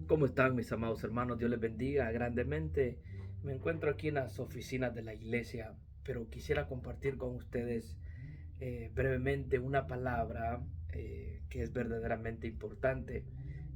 ¿Cómo están mis amados hermanos? Dios les bendiga grandemente. Me encuentro aquí en las oficinas de la iglesia, pero quisiera compartir con ustedes brevemente una palabra que es verdaderamente importante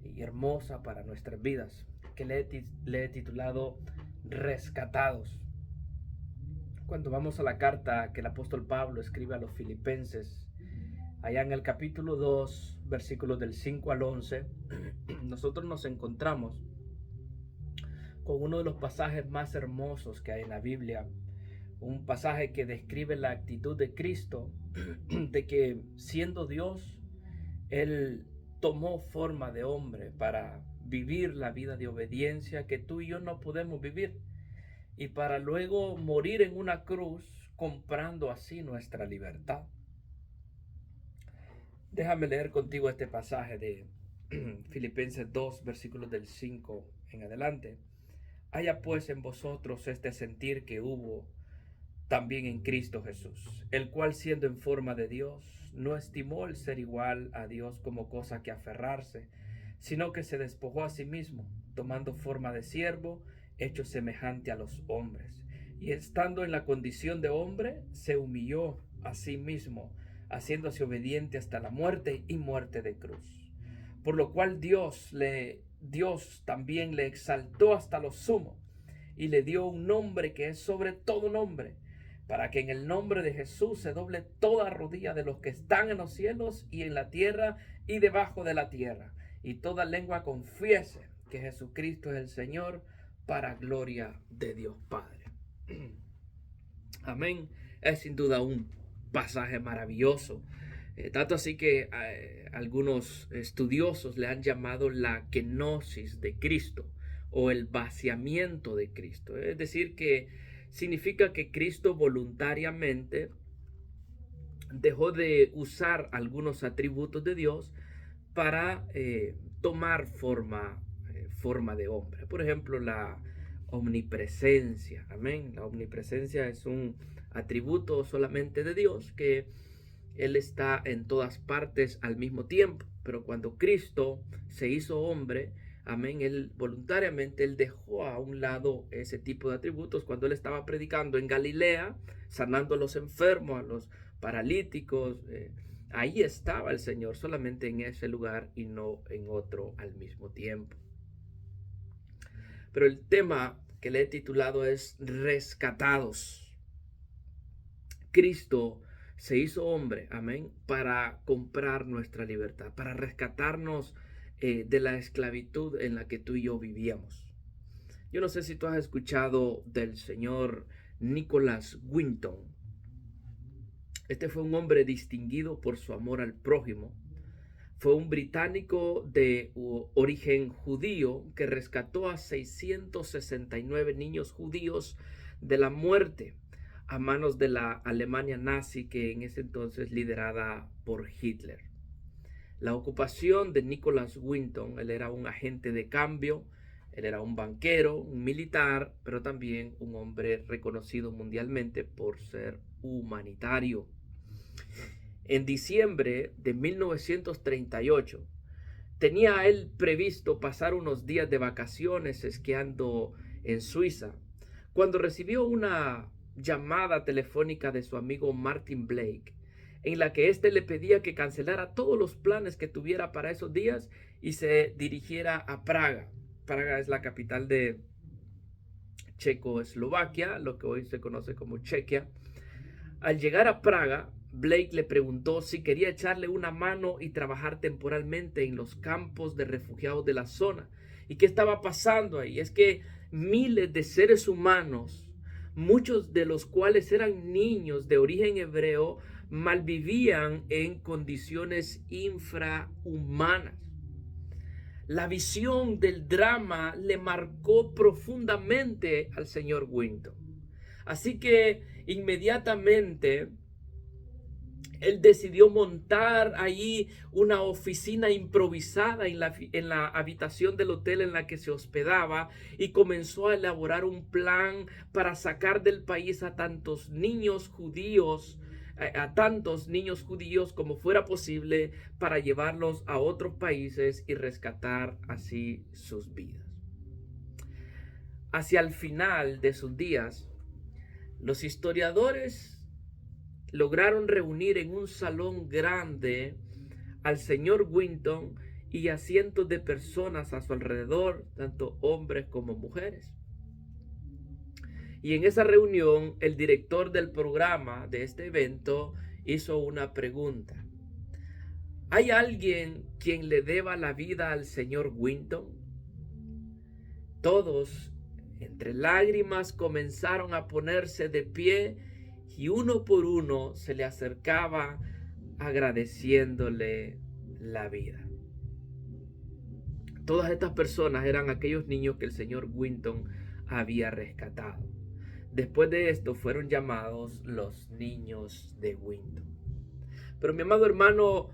y hermosa para nuestras vidas, que le he titulado Rescatados. Cuando vamos a la carta que el apóstol Pablo escribe a los filipenses, allá en el capítulo 2, versículos del 5 al 11, nosotros nos encontramos con uno de los pasajes más hermosos que hay en la Biblia, un pasaje que describe la actitud de Cristo, de que siendo Dios, Él tomó forma de hombre para vivir la vida de obediencia que tú y yo no podemos vivir, y para luego morir en una cruz, comprando así nuestra libertad. Déjame leer contigo este pasaje de Filipenses 2, versículos del 5 en adelante. Haya pues en vosotros este sentir que hubo también en Cristo Jesús, el cual siendo en forma de Dios, no estimó el ser igual a Dios como cosa que aferrarse, sino que se despojó a sí mismo, tomando forma de siervo, hecho semejante a los hombres. Y estando en la condición de hombre, se humilló a sí mismo, haciéndose obediente hasta la muerte y muerte de cruz. Por lo cual Dios también le exaltó hasta lo sumo y le dio un nombre que es sobre todo nombre, para que en el nombre de Jesús se doble toda rodilla de los que están en los cielos y en la tierra y debajo de la tierra, y toda lengua confiese que Jesucristo es el Señor, para gloria de Dios Padre. Amén. Es sin duda un pasaje maravilloso. Tanto así que algunos estudiosos le han llamado la kenosis de Cristo o el vaciamiento de Cristo. Es decir, que significa que Cristo voluntariamente dejó de usar algunos atributos de Dios para tomar forma de hombre. Por ejemplo, la omnipresencia. Amén. La omnipresencia es un atributo solamente de Dios, que Él está en todas partes al mismo tiempo. Pero cuando Cristo se hizo hombre, amén, Él voluntariamente Él dejó a un lado ese tipo de atributos cuando Él estaba predicando en Galilea, sanando a los enfermos, a los paralíticos. Ahí estaba el Señor, solamente en ese lugar y no en otro al mismo tiempo. Pero el tema que le he titulado es Rescatados. Cristo se hizo hombre, amén, para comprar nuestra libertad, para rescatarnos de la esclavitud en la que tú y yo vivíamos. Yo no sé si tú has escuchado del señor Nicholas Winton. Este fue un hombre distinguido por su amor al prójimo. Fue un británico de origen judío que rescató a 669 niños judíos de la muerte a manos de la Alemania nazi, que en ese entonces liderada por Hitler. La ocupación de Nicholas Winton, él era un agente de cambio, él era un banquero, un militar, pero también un hombre reconocido mundialmente por ser humanitario. En diciembre de 1938, tenía él previsto pasar unos días de vacaciones esquiando en Suiza, cuando recibió una llamada telefónica de su amigo Martin Blake, en la que éste le pedía que cancelara todos los planes que tuviera para esos días y se dirigiera a Praga. Praga es la capital de Checoslovaquia, lo que hoy se conoce como Chequia. Al llegar a Praga, Blake le preguntó si quería echarle una mano y trabajar temporalmente en los campos de refugiados de la zona. ¿Y qué estaba pasando ahí? Es que miles de seres humanos, muchos de los cuales eran niños de origen hebreo, malvivían en condiciones infrahumanas. La visión del drama le marcó profundamente al señor Winton. Así que inmediatamente él decidió montar ahí una oficina improvisada en la habitación del hotel en la que se hospedaba, y comenzó a elaborar un plan para sacar del país a tantos niños judíos a tantos niños judíos como fuera posible para llevarlos a otros países y rescatar así sus vidas. Hacia el final de sus días, los historiadores lograron reunir en un salón grande al señor Winton y a cientos de personas a su alrededor, tanto hombres como mujeres. Y en esa reunión, el director del programa de este evento hizo una pregunta. ¿Hay alguien quien le deba la vida al señor Winton? Todos, entre lágrimas, comenzaron a ponerse de pie y uno por uno se le acercaba agradeciéndole la vida. Todas estas personas eran aquellos niños que el señor Winton había rescatado. Después de esto fueron llamados los niños de Winton. Pero mi amado hermano,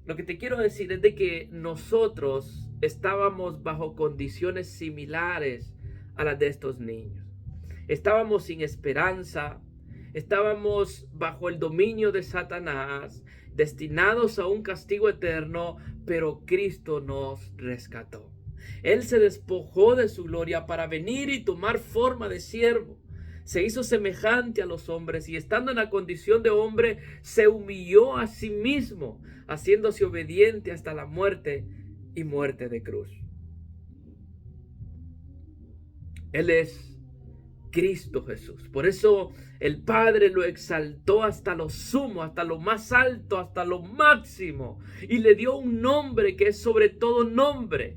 lo que te quiero decir es de que nosotros estábamos bajo condiciones similares a las de estos niños. Estábamos sin esperanza, estábamos bajo el dominio de Satanás, destinados a un castigo eterno, pero Cristo nos rescató. Él se despojó de su gloria para venir y tomar forma de siervo. Se hizo semejante a los hombres y estando en la condición de hombre, se humilló a sí mismo, haciéndose obediente hasta la muerte y muerte de cruz. Él es Cristo Jesús. Por eso el Padre lo exaltó hasta lo sumo, hasta lo más alto, hasta lo máximo, y le dio un nombre que es sobre todo nombre,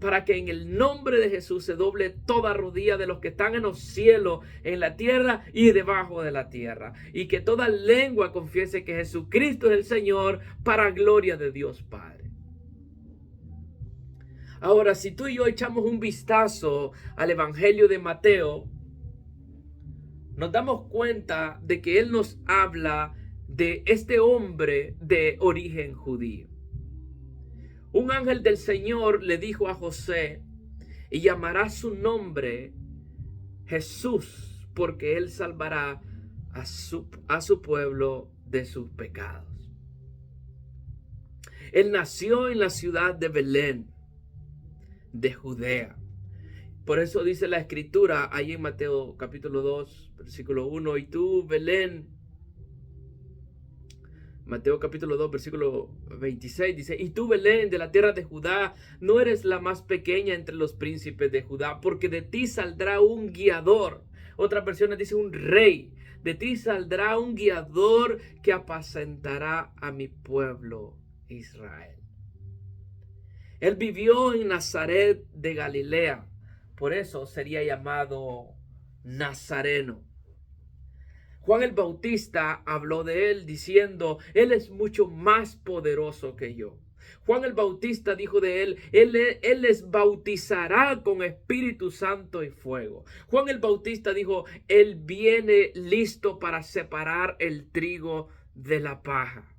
para que en el nombre de Jesús se doble toda rodilla de los que están en los cielos, en la tierra y debajo de la tierra, y que toda lengua confiese que Jesucristo es el Señor, para gloria de Dios Padre. Ahora, si tú y yo echamos un vistazo al Evangelio de Mateo, nos damos cuenta de que él nos habla de este hombre de origen judío. Un ángel del Señor le dijo a José, y llamará su nombre Jesús, porque él salvará a su pueblo de sus pecados. Él nació en la ciudad de Belén, de Judea. Por eso dice la escritura ahí en Mateo capítulo 2, versículo 1, y tú, Belén, Mateo capítulo 2, versículo 26, dice, y tú, Belén, de la tierra de Judá, no eres la más pequeña entre los príncipes de Judá, porque de ti saldrá un guiador. Otras versiones dice un rey. De ti saldrá un guiador que apacentará a mi pueblo Israel. Él vivió en Nazaret de Galilea. Por eso sería llamado Nazareno. Juan el Bautista habló de él diciendo, él es mucho más poderoso que yo. Juan el Bautista dijo de él, él les bautizará con Espíritu Santo y fuego. Juan el Bautista dijo, él viene listo para separar el trigo de la paja.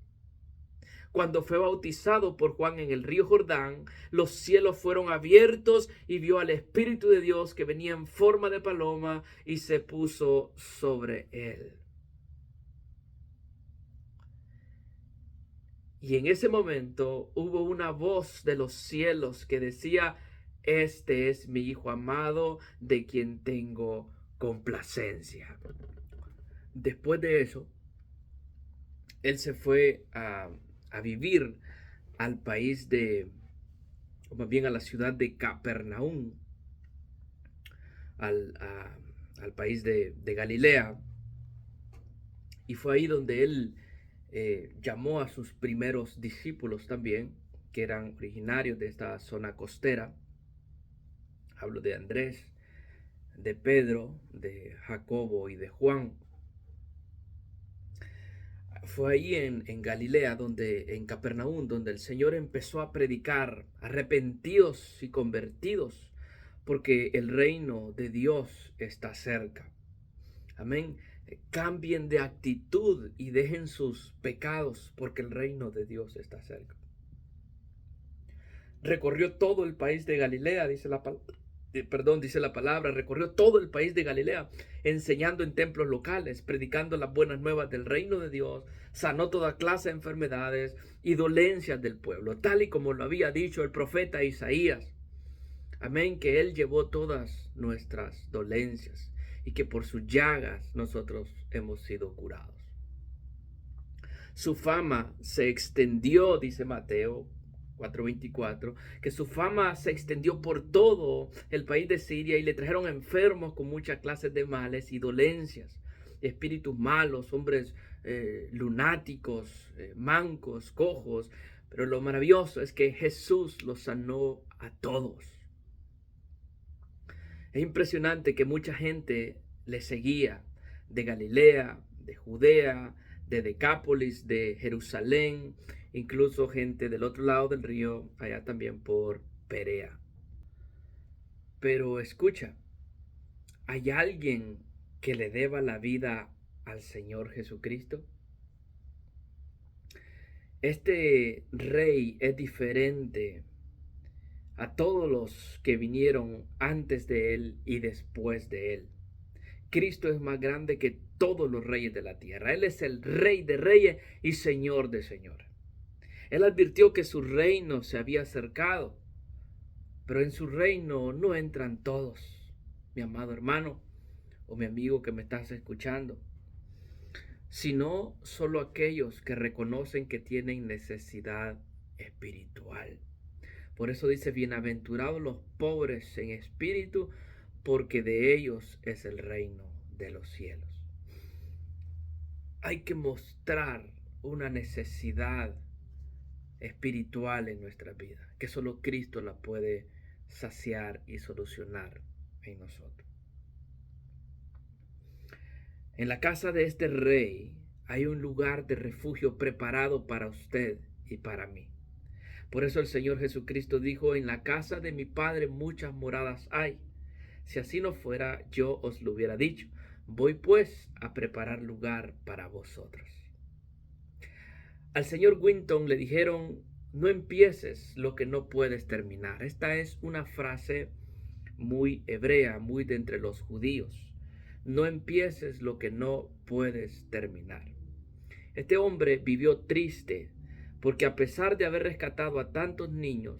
Cuando fue bautizado por Juan en el río Jordán, los cielos fueron abiertos y vio al Espíritu de Dios que venía en forma de paloma y se puso sobre él. Y en ese momento hubo una voz de los cielos que decía, este es mi Hijo amado, de quien tengo complacencia. Después de eso, él se fue a vivir al país o más bien a la ciudad de Capernaum, al país de Galilea. Y fue ahí donde él llamó a sus primeros discípulos también, que eran originarios de esta zona costera. Hablo de Andrés, de Pedro, de Jacobo y de Juan. Fue ahí en Galilea, en Capernaum, donde el Señor empezó a predicar, arrepentidos y convertidos, porque el reino de Dios está cerca. Amén. Cambien de actitud y dejen sus pecados, porque el reino de Dios está cerca. Recorrió todo el país de Galilea, dice la palabra. dice la palabra, recorrió todo el país de Galilea, enseñando en templos locales, predicando las buenas nuevas del reino de Dios, sanó toda clase de enfermedades y dolencias del pueblo, tal y como lo había dicho el profeta Isaías. Amén, que Él llevó todas nuestras dolencias y que por sus llagas nosotros hemos sido curados. Su fama se extendió, dice Mateo 4:24, que su fama se extendió por todo el país de Siria y le trajeron enfermos con muchas clases de males y dolencias, espíritus malos, hombres lunáticos, mancos, cojos. Pero lo maravilloso es que Jesús los sanó a todos. Es impresionante que mucha gente le seguía de Galilea, de Judea, de Decápolis, de Jerusalén, incluso gente del otro lado del río, allá también por Perea. Pero escucha, ¿hay alguien que le deba la vida al Señor Jesucristo? Este rey es diferente a todos los que vinieron antes de él y después de él. Cristo es más grande que todos los reyes de la tierra. Él es el Rey de reyes y Señor de señores. Él advirtió que su reino se había acercado, pero en su reino no entran todos, mi amado hermano o mi amigo que me estás escuchando, sino solo aquellos que reconocen que tienen necesidad espiritual. Por eso dice, bienaventurados los pobres en espíritu, porque de ellos es el reino de los cielos. Hay que mostrar una necesidad espiritual en nuestra vida, que solo Cristo la puede saciar y solucionar en nosotros. En la casa de este rey hay un lugar de refugio preparado para usted y para mí. Por eso el Señor Jesucristo dijo, en la casa de mi Padre muchas moradas hay. Si así no fuera, yo os lo hubiera dicho. Voy pues a preparar lugar para vosotros. Al señor Winton le dijeron, no empieces lo que no puedes terminar. Esta es una frase muy hebrea, muy de entre los judíos. No empieces lo que no puedes terminar. Este hombre vivió triste porque a pesar de haber rescatado a tantos niños,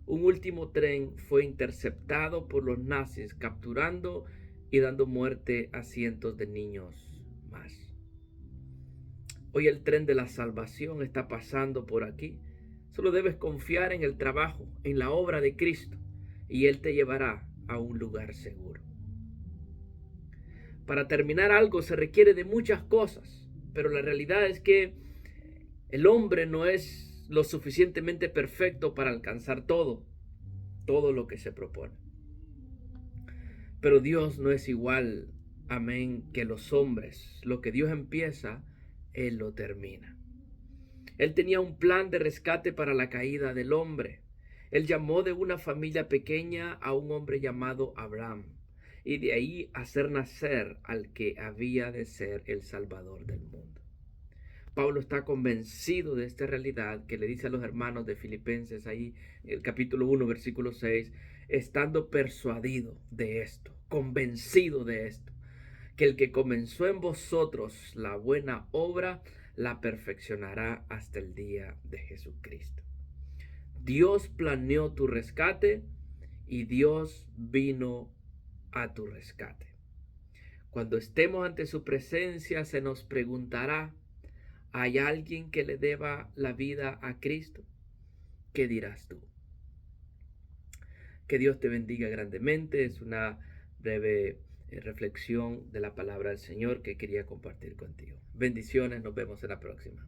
un último tren fue interceptado por los nazis, capturando y dando muerte a cientos de niños más. Hoy el tren de la salvación está pasando por aquí. Solo debes confiar en el trabajo, en la obra de Cristo, y Él te llevará a un lugar seguro. Para terminar algo se requiere de muchas cosas, pero la realidad es que el hombre no es lo suficientemente perfecto para alcanzar todo lo que se propone. Pero Dios no es igual, amén, que los hombres. Lo que Dios empieza, Él lo termina. Él tenía un plan de rescate para la caída del hombre. Él llamó de una familia pequeña a un hombre llamado Abraham, y de ahí hacer nacer al que había de ser el Salvador del mundo. Pablo está convencido de esta realidad que le dice a los hermanos de Filipenses ahí en el capítulo 1, versículo 6, estando persuadido de esto, convencido de esto, que el que comenzó en vosotros la buena obra, la perfeccionará hasta el día de Jesucristo. Dios planeó tu rescate y Dios vino a tu rescate. Cuando estemos ante su presencia se nos preguntará, ¿hay alguien que le deba la vida a Cristo? ¿Qué dirás tú? Que Dios te bendiga grandemente. Es una breve reflexión de la palabra del Señor que quería compartir contigo. Bendiciones, nos vemos en la próxima.